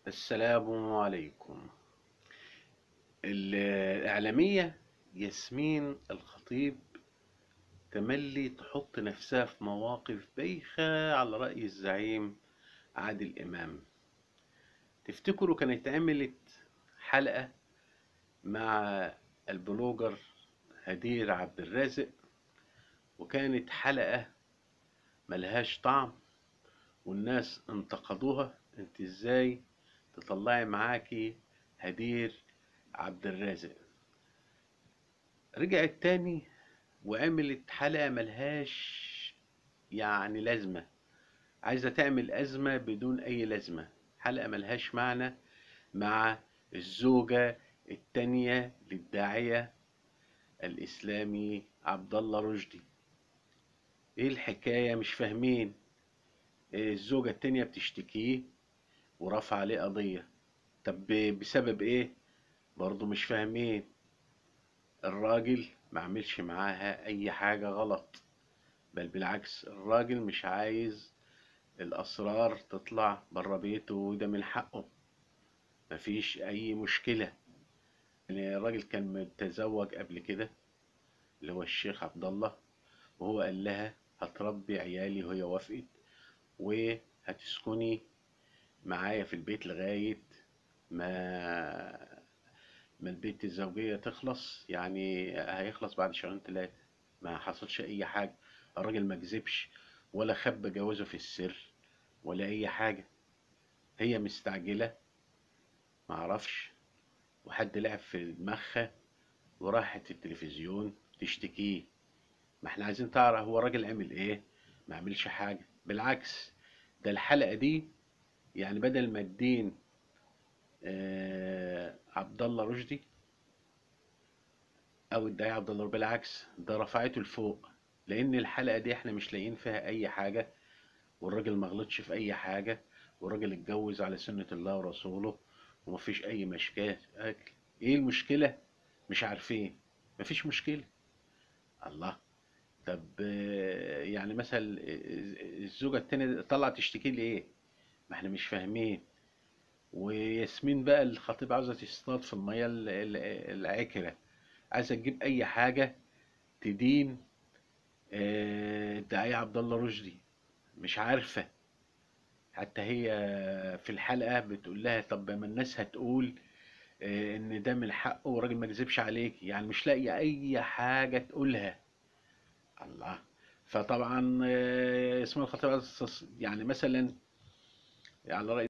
السلام عليكم. الإعلامية ياسمين الخطيب تملي تحط نفسها في مواقف بايخة على رأي الزعيم عادل إمام. تفتكروا كانت عملت حلقة مع البلوجر هدير عبد الرازق، وكانت حلقة ملهاش طعم، والناس انتقدوها. انت ازاي تطلعي معاكي هدير عبد الرازق؟ رجعت تاني وعملت حلقة ملهاش لازمة، عايزة تعمل أزمة بدون أي لازمة، حلقة ملهاش معنى مع الزوجة التانية للداعية الإسلامي عبد الله رشدي. إيه الحكاية؟ مش فاهمين. الزوجة التانية بتشتكيه ورفع عليه قضية، طب بسبب إيه؟ برضو مش فاهمين. الراجل ما عملش معاها أي حاجة غلط، بل بالعكس، الراجل مش عايز الأسرار تطلع بره بيته، وده من حقه، مفيش أي مشكلة. يعني الراجل كان متزوج قبل كده، اللي هو الشيخ عبد الله، وهو قال لها هتربي عيالي، وهي وافقت، وهتسكني معايا في البيت لغاية ما البيت الزوجية تخلص، يعني هيخلص بعد شهرين ثلاثة. ما حصلش أي حاجة، الراجل ما كذبش ولا خبى جوازه في السر ولا أي حاجة. هي مستعجلة، معرفش، وحد لعب في دماغها وراحت التلفزيون تشتكيه. ما احنا عايزين تعرف هو الراجل عمل ايه؟ ما عملش حاجة، بالعكس، ده الحلقة دي يعني بدل ما الدين عبد الله رشدي او الداعي عبد الله، بالعكس ده رفعته لفوق، لان الحلقة دي احنا مش لاقيين فيها اي حاجة، والراجل ما غلطش في اي حاجة، والراجل اتجوز على سنة الله ورسوله، ومفيش اي مشكلة. ايه المشكلة؟ مش عارفين. مفيش مشكلة. الله. طب يعني مثلا الزوجة التانية طلعت تشتكي لي ايه؟ ما احنا مش فاهمين. وياسمين بقى الخطيب عاوزة تصطاد في المية العكرة، عايزة تجيب اي حاجة تدين الداعية عبد الله رشدي. مش عارفة. حتى هي في الحلقة بتقول لها طب ما الناس هتقول ان ده من حقه وراجل ما كذبش عليك، يعني مش لاقية اي حاجة تقولها. الله. فطبعا اسماعيل الخطيب يعني مثلا على رأي